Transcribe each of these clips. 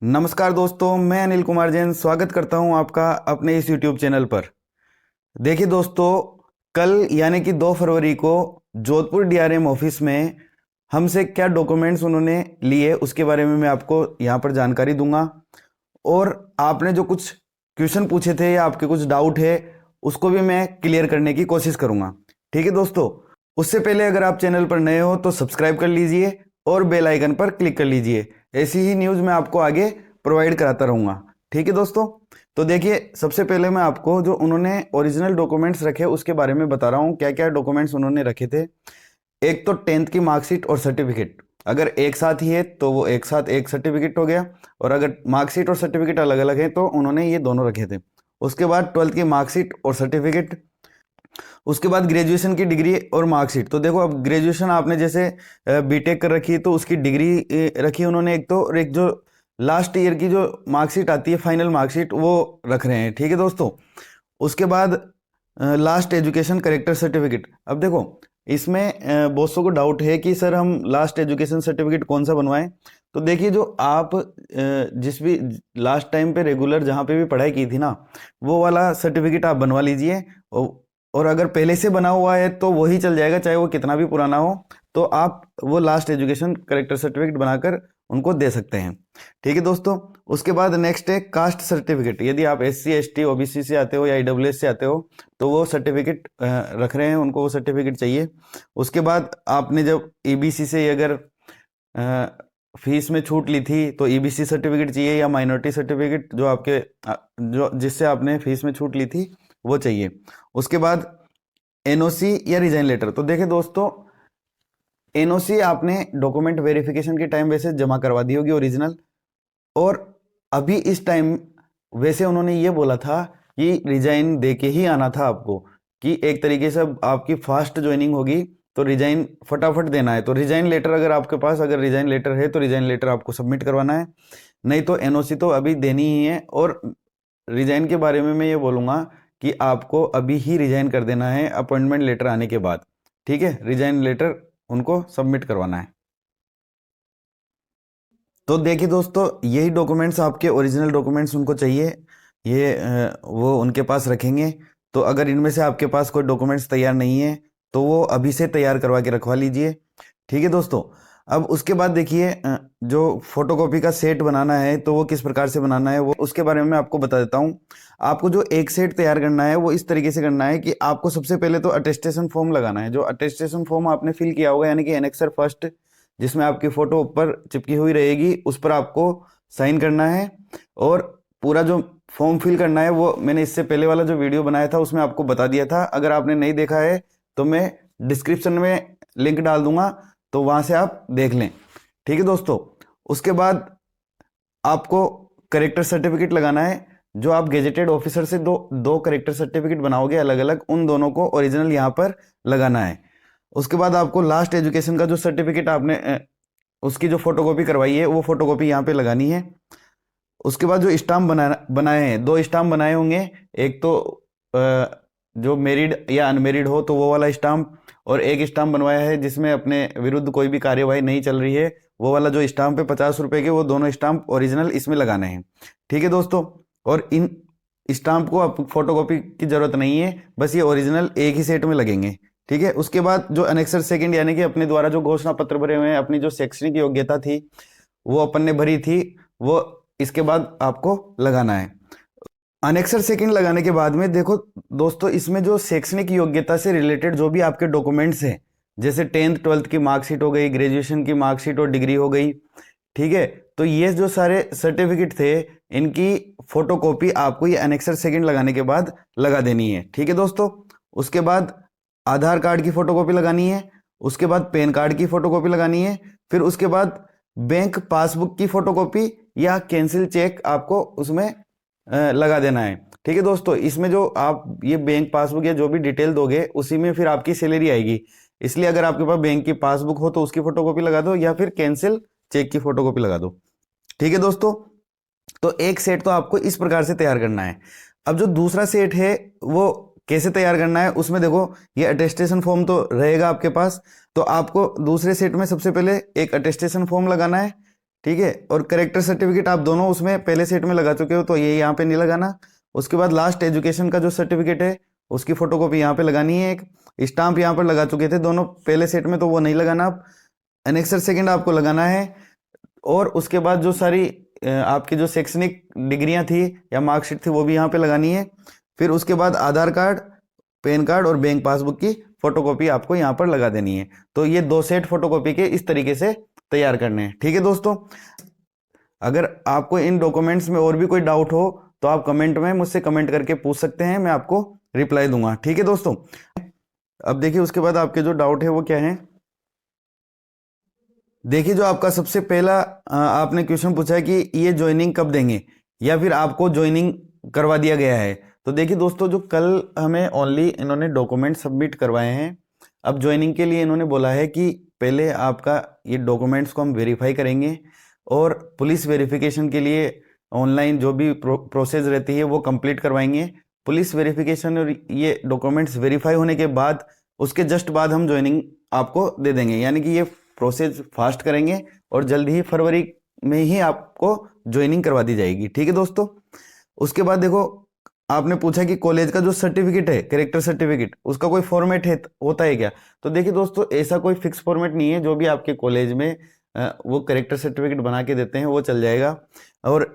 नमस्कार दोस्तों, मैं अनिल कुमार जैन स्वागत करता हूं आपका अपने इस YouTube चैनल पर। देखिए दोस्तों, कल यानी कि 2 फरवरी को जोधपुर DRM ऑफिस में हमसे क्या डॉक्यूमेंट्स उन्होंने लिए उसके बारे में मैं आपको यहां पर जानकारी दूंगा। और आपने जो कुछ क्वेश्चन पूछे थे या आपके कुछ डाउट है उसको भी मैं क्लियर करने की कोशिश करूंगा। ठीक है दोस्तों, उससे पहले अगर आप चैनल पर नए हो तो सब्सक्राइब कर लीजिए और बेल आइकन पर क्लिक कर लीजिए। ऐसी ही न्यूज़ मैं आपको आगे प्रोवाइड कराता रहूँगा। ठीक है दोस्तों, तो देखिए सबसे पहले मैं आपको जो उन्होंने ओरिजिनल डॉक्यूमेंट्स रखे उसके बारे में बता रहा हूँ, क्या क्या डॉक्यूमेंट्स उन्होंने रखे थे। एक तो 10th की मार्कशीट और सर्टिफिकेट, अगर एक साथ ही है तो वो एक साथ एक सर्टिफिकेट हो गया, और अगर मार्कशीट और सर्टिफिकेट अलग अलग है तो उन्होंने ये दोनों रखे थे। उसके बाद 12th की मार्कशीट और सर्टिफिकेट, उसके बाद ग्रेजुएशन की डिग्री और मार्कशीट। तो देखो, अब ग्रेजुएशन आपने जैसे बीटेक कर रखी है तो उसकी डिग्री रखी उन्होंने एक तो, और एक जो लास्ट ईयर की जो मार्कशीट आती है फाइनल मार्कशीट वो रख रहे हैं। ठीक है दोस्तों, उसके बाद लास्ट एजुकेशन करेक्टर सर्टिफिकेट। अब देखो इसमें बहुत सौ को डाउट है कि सर हम लास्ट एजुकेशन सर्टिफिकेट कौन सा बनवाएं। तो देखिए, जो आप जिस भी लास्ट टाइम पे रेगुलर जहाँ पे भी पढ़ाई की थी ना, वो वाला सर्टिफिकेट आप बनवा लीजिए। और अगर पहले से बना हुआ है तो वही चल जाएगा, चाहे वो कितना भी पुराना हो। तो आप वो लास्ट एजुकेशन करेक्टर सर्टिफिकेट बनाकर उनको दे सकते हैं। ठीक है दोस्तों, उसके बाद नेक्स्ट है कास्ट सर्टिफिकेट। यदि आप SC ST OBC से आते हो या EWS से आते हो तो वो सर्टिफिकेट रख रहे हैं, उनको वो सर्टिफिकेट चाहिए। उसके बाद आपने जब EBC से अगर फीस में छूट ली थी तो EBC सर्टिफिकेट चाहिए, या माइनॉरिटी सर्टिफिकेट जो आपके जो जिससे आपने फीस में छूट ली थी वो चाहिए। उसके बाद NOC या रिजाइन लेटर। तो देखिए दोस्तों, NOC आपने डॉक्यूमेंट वेरिफिकेशन के टाइम वैसे जमा करवा दी होगी ओरिजिनल, और अभी इस टाइम वैसे उन्होंने ये बोला था कि रिजाइन दे के ही आना था आपको, कि एक तरीके से अब आपकी फास्ट ज्वाइनिंग होगी तो रिजाइन फटाफट देना है। तो रिजाइन लेटर अगर आपके पास अगर रिजाइन लेटर है तो रिजाइन लेटर आपको सबमिट करवाना है, नहीं तो NOC तो अभी देनी ही है। और रिजाइन के बारे में मैं ये बोलूँगा कि आपको अभी ही रिजाइन कर देना है अपॉइंटमेंट लेटर आने के बाद। ठीक है, रिजाइन लेटर उनको सबमिट करवाना है। तो देखिए दोस्तों, यही डॉक्यूमेंट्स आपके ओरिजिनल डॉक्यूमेंट्स उनको चाहिए, ये वो उनके पास रखेंगे। तो अगर इनमें से आपके पास कोई डॉक्यूमेंट्स तैयार नहीं है तो वो अभी से तैयार करवा के रखवा लीजिए। ठीक है दोस्तों, अब उसके बाद देखिए जो फोटोकॉपी का सेट बनाना है तो वो किस प्रकार से बनाना है वो उसके बारे में मैं आपको बता देता हूँ। आपको जो एक सेट तैयार करना है वो इस तरीके से करना है कि आपको सबसे पहले तो अटेस्टेशन फॉर्म लगाना है। जो अटेस्टेशन फॉर्म आपने फिल किया होगा यानी कि एनेक्सर फर्स्ट, जिसमें आपकी फोटो ऊपर चिपकी हुई रहेगी, उस पर आपको साइन करना है। और पूरा जो फॉर्म फिल करना है वो मैंने इससे पहले वाला जो वीडियो बनाया था उसमें आपको बता दिया था। अगर आपने नहीं देखा है तो मैं डिस्क्रिप्शन में लिंक डाल दूंगा, तो वहां से आप देख लें। ठीक है दोस्तों, उसके बाद आपको करेक्टर सर्टिफिकेट लगाना है। जो आप गेजेटेड ऑफिसर से दो दो करेक्टर सर्टिफिकेट बनाओगे अलग अलग, उन दोनों को ओरिजिनल यहाँ पर लगाना है। उसके बाद आपको लास्ट एजुकेशन का जो सर्टिफिकेट आपने उसकी जो फोटोकॉपी करवाई है वो फोटोकॉपी यहाँ पे लगानी है। उसके बाद जो स्टाम्प बनाए हैं, 2 स्टाम्प बनाए होंगे। एक तो जो मेरिड या अनमेरिड हो तो वो वाला स्टाम्प, और एक स्टाम्प बनवाया है जिसमें अपने विरुद्ध कोई भी कार्यवाही नहीं चल रही है, वो वाला जो स्टाम्प है 50 रुपए के, वो दोनों स्टाम्प ओरिजिनल इसमें लगाने हैं। ठीक है दोस्तों, और इन स्टाम्प को आप फोटोकॉपी की जरूरत नहीं है, बस ये ओरिजिनल एक ही सेट में लगेंगे। ठीक है, उसके बाद जो अनेक्सर सेकंड यानी कि अपने द्वारा जो घोषणा पत्र भरे हुए हैं, अपनी जो शैक्षणिक योग्यता थी वो अपन ने भरी थी, वो इसके बाद आपको लगाना है। अनेक्सर सेकंड लगाने के बाद में देखो दोस्तों, इसमें जो शैक्षणिक योग्यता से रिलेटेड जो भी आपके डॉक्यूमेंट्स हैं, जैसे 10th 12th की मार्कशीट हो गई, ग्रेजुएशन की मार्कशीट और डिग्री हो गई। ठीक है, तो ये जो सारे सर्टिफिकेट थे इनकी फोटोकॉपी आपको ये अनेक्सर सेकंड लगाने के बाद लगा देनी है। ठीक है दोस्तों, उसके बाद आधार कार्ड की फोटोकॉपी लगानी है। उसके बाद पैन कार्ड की फोटोकॉपी लगानी है। फिर उसके बाद बैंक पासबुक की फोटोकॉपी या कैंसिल चेक आपको उसमें लगा देना है। ठीक है दोस्तों, इसमें जो आप ये बैंक पासबुक या जो भी डिटेल दोगे उसी में फिर आपकी सैलरी आएगी, इसलिए अगर आपके पास बैंक की पासबुक हो तो उसकी फोटोकॉपी लगा दो, या फिर कैंसिल चेक की फोटोकॉपी लगा दो। ठीक है दोस्तों, तो एक सेट तो आपको इस प्रकार से तैयार करना है। अब जो दूसरा सेट है वो कैसे तैयार करना है, उसमें देखो ये अटेस्टेशन फॉर्म तो रहेगा आपके पास, तो आपको दूसरे सेट में सबसे पहले एक अटेस्टेशन फॉर्म लगाना है। ठीक है। और करेक्टर सर्टिफिकेट आप दोनों उसमें पहले सेट में लगा चुके हो, तो ये यहाँ पे नहीं लगाना। उसके बाद लास्ट एजुकेशन का जो सर्टिफिकेट है उसकी फोटोकॉपी यहाँ पे लगानी है। एक स्टाम्प यहाँ पर लगा चुके थे दोनों पहले सेट में, तो वो नहीं लगाना। आप एनेक्सर सेकंड आपको लगाना है। और उसके बाद जो सारी आपकी जो शैक्षणिक डिग्रियां थी या मार्कशीट थी वो भी यहाँ पे लगानी है। फिर उसके बाद आधार कार्ड, पैन कार्ड और बैंक पासबुक की फोटोकॉपी आपको यहाँ पर लगा देनी है। तो ये 2 सेट फोटोकॉपी के इस तरीके से तैयार करने हैं। ठीक है दोस्तों, अगर आपको इन डॉक्यूमेंट्स में और भी कोई डाउट हो तो आप कमेंट में मुझसे कमेंट करके पूछ सकते हैं, मैं आपको रिप्लाई दूंगा। ठीक है दोस्तों, अब देखिए उसके बाद आपके जो डाउट है वो क्या है। देखिए जो आपका सबसे पहला आपने क्वेश्चन पूछा है कि ये ज्वाइनिंग कब देंगे या फिर आपको ज्वाइनिंग करवा दिया गया है। तो देखिए दोस्तों, जो कल हमें ओनली इन्होंने डॉक्यूमेंट सबमिट करवाए हैं, अब ज्वाइनिंग के लिए इन्होंने बोला है कि पहले आपका ये डॉक्यूमेंट्स को हम वेरीफाई करेंगे और पुलिस वेरिफिकेशन के लिए ऑनलाइन जो भी प्रोसेस रहती है वो कंप्लीट करवाएंगे। पुलिस वेरिफिकेशन और ये डॉक्यूमेंट्स वेरीफाई होने के बाद उसके जस्ट बाद हम ज्वाइनिंग आपको दे देंगे, यानी कि ये प्रोसेस फास्ट करेंगे और जल्द ही फरवरी में ही आपको ज्वाइनिंग करवा दी जाएगी। ठीक है दोस्तों, उसके बाद देखो आपने पूछा कि कॉलेज का जो सर्टिफिकेट है कैरेक्टर सर्टिफिकेट उसका कोई फॉर्मेट है होता है क्या। तो देखिए दोस्तों, ऐसा कोई फिक्स फॉर्मेट नहीं है, जो भी आपके कॉलेज में वो कैरेक्टर सर्टिफिकेट बना के देते हैं वो चल जाएगा। और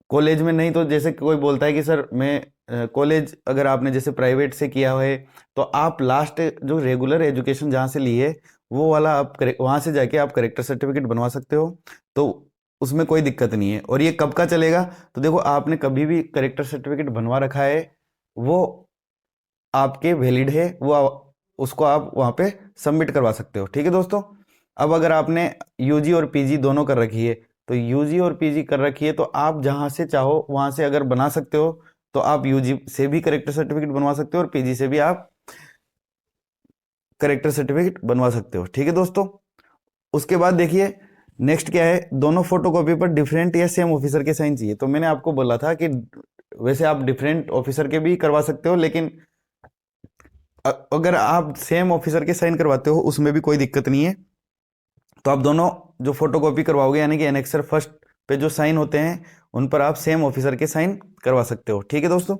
कॉलेज में नहीं तो जैसे कोई बोलता है कि सर मैं कॉलेज अगर आपने जैसे प्राइवेट से किया है तो आप लास्ट जो रेगुलर एजुकेशन जहाँ से ली है वो वाला आप वहाँ से जाके आप करेक्टर सर्टिफिकेट बनवा सकते हो, तो उसमें कोई दिक्कत नहीं है। और ये कब का चलेगा, तो देखो आपने कभी भी करेक्टर सर्टिफिकेट बनवा रखा है वो आपके वैलिड है, वो उसको आप वहाँ पे सबमिट करवा सकते हो। ठीक है दोस्तों, अब अगर आपने यूजी और पीजी दोनों कर रखी है, तो यूजी और पीजी कर रखी है तो आप जहाँ से चाहो वहाँ से अगर बना सकते हो, तो आप यूजी से भी करेक्टर सर्टिफिकेट बनवा सकते हो और पीजी से भी आप करेक्टर सर्टिफिकेट बनवा सकते हो। ठीक है दोस्तों, उसके बाद देखिए नेक्स्ट क्या है, दोनों फोटोकॉपी पर डिफरेंट या सेम ऑफिसर के साइन चाहिए। तो मैंने आपको बोला था कि वैसे आप डिफरेंट ऑफिसर के भी करवा सकते हो, लेकिन अगर आप सेम ऑफिसर के साइन करवाते हो उसमें भी कोई दिक्कत नहीं है। तो आप दोनों जो फोटोकॉपी करवाओगे यानी कि एनेक्सर फर्स्ट पे जो साइन होते हैं उन पर आप सेम ऑफिसर के साइन करवा सकते हो। ठीक है दोस्तों,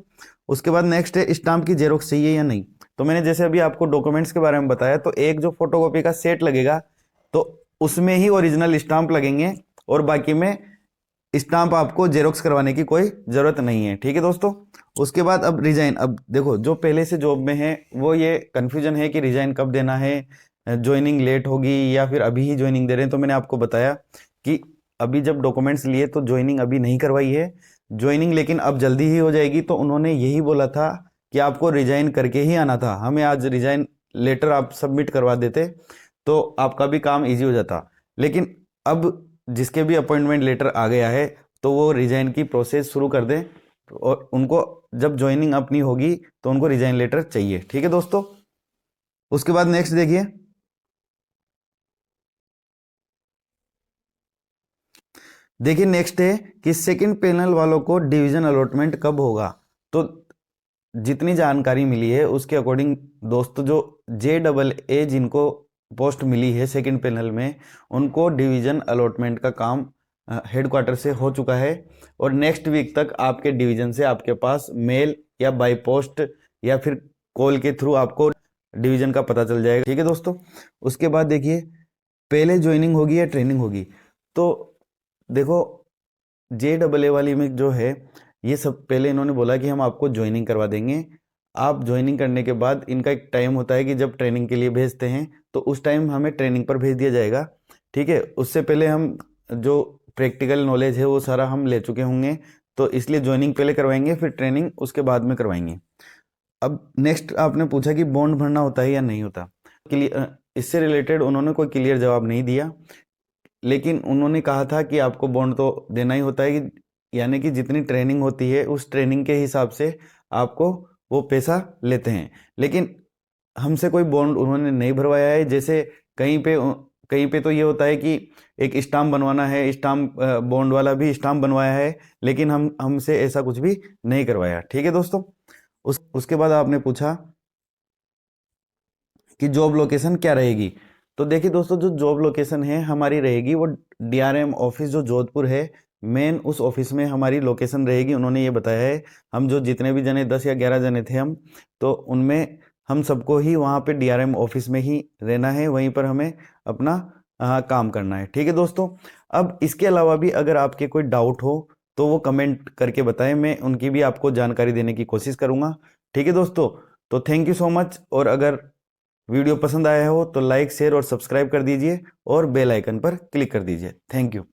उसके बाद नेक्स्ट है स्टाम्प की जेरोक्स चाहिए या नहीं। तो मैंने जैसे अभी आपको डॉक्यूमेंट्स के बारे में बताया, तो एक जो फोटोकॉपी का सेट लगेगा तो उसमें ही ओरिजिनल स्टाम्प लगेंगे और बाकी में स्टाम्प आपको जेरोक्स करवाने की कोई जरूरत नहीं है। ठीक है दोस्तों, उसके बाद अब रिजाइन। अब देखो जो पहले से जॉब में है वो ये कंफ्यूजन है कि रिजाइन कब देना है, ज्वाइनिंग लेट होगी या फिर अभी ही ज्वाइनिंग दे रहे हैं। तो मैंने आपको बताया कि अभी जब डॉक्यूमेंट्स लिए तो ज्वाइनिंग अभी नहीं करवाई है, ज्वाइनिंग लेकिन अब जल्दी ही हो जाएगी। तो उन्होंने यही बोला था कि आपको रिजाइन करके ही आना था, हमें आज रिजाइन लेटर आप सबमिट करवा देते तो आपका भी काम ईजी हो जाता। लेकिन अब जिसके भी अपॉइंटमेंट लेटर आ गया है तो वो रिजाइन की प्रोसेस शुरू कर दें, और उनको जब ज्वाइनिंग अपनी होगी तो उनको रिजाइन लेटर चाहिए। ठीक है दोस्तों, उसके बाद नेक्स्ट देखिए, नेक्स्ट है कि सेकंड पैनल वालों को डिवीजन अलॉटमेंट कब होगा। तो जितनी जानकारी मिली है उसके अकॉर्डिंग दोस्तों, जो JAA जिनको पोस्ट मिली है सेकंड पैनल में उनको डिवीजन अलॉटमेंट का काम हेडक्वार्टर से हो चुका है और नेक्स्ट वीक तक आपके डिवीजन से आपके पास मेल या बाय पोस्ट या फिर कॉल के थ्रू आपको डिवीजन का पता चल जाएगा। ठीक है दोस्तों, उसके बाद देखिए पहले ज्वाइनिंग होगी या ट्रेनिंग होगी। तो देखो JAA वाली में जो है ये सब पहले इन्होंने बोला कि हम आपको ज्वाइनिंग करवा देंगे। आप ज्वाइनिंग करने के बाद इनका एक टाइम होता है कि जब ट्रेनिंग के लिए भेजते हैं तो उस टाइम हमें ट्रेनिंग पर भेज दिया जाएगा। ठीक है, उससे पहले हम जो प्रैक्टिकल नॉलेज है वो सारा हम ले चुके होंगे, तो इसलिए ज्वाइनिंग पहले करवाएंगे फिर ट्रेनिंग उसके बाद में करवाएंगे। अब नेक्स्ट आपने पूछा कि बॉन्ड भरना होता है या नहीं होता। इससे रिलेटेड उन्होंने कोई क्लियर जवाब नहीं दिया, लेकिन उन्होंने कहा था कि आपको बॉन्ड तो देना ही होता है, कि यानी कि जितनी ट्रेनिंग होती है उस ट्रेनिंग के हिसाब से आपको वो पैसा लेते हैं। लेकिन हमसे कोई बॉन्ड उन्होंने नहीं भरवाया है। जैसे कहीं पे तो ये होता है कि एक स्टाम्प बनवाना है, स्टाम्प बॉन्ड वाला भी स्टाम्प बनवाया है, लेकिन हमसे ऐसा कुछ भी नहीं करवाया। ठीक है दोस्तों, उसके बाद आपने पूछा कि जॉब लोकेशन क्या रहेगी। तो देखिए दोस्तों, जो जॉब लोकेशन है हमारी रहेगी वो डीआरएम ऑफिस जो जोधपुर है, मेन उस ऑफिस में हमारी लोकेशन रहेगी। उन्होंने ये बताया है, हम जो जितने भी जने 10 या 11 जने थे हम, तो उनमें हम सबको ही वहाँ पे डीआरएम ऑफिस में ही रहना है, वहीं पर हमें अपना काम करना है। ठीक है दोस्तों। अब इसके अलावा भी अगर आपके कोई डाउट हो तो वो कमेंट करके बताएं, मैं उनकी भी आपको जानकारी देने की कोशिश करूंगा। ठीक है दोस्तों, तो थैंक यू सो मच। और अगर वीडियो पसंद आया हो तो लाइक शेयर और सब्सक्राइब कर दीजिए और बेल आइकन पर क्लिक कर दीजिए। Thank you.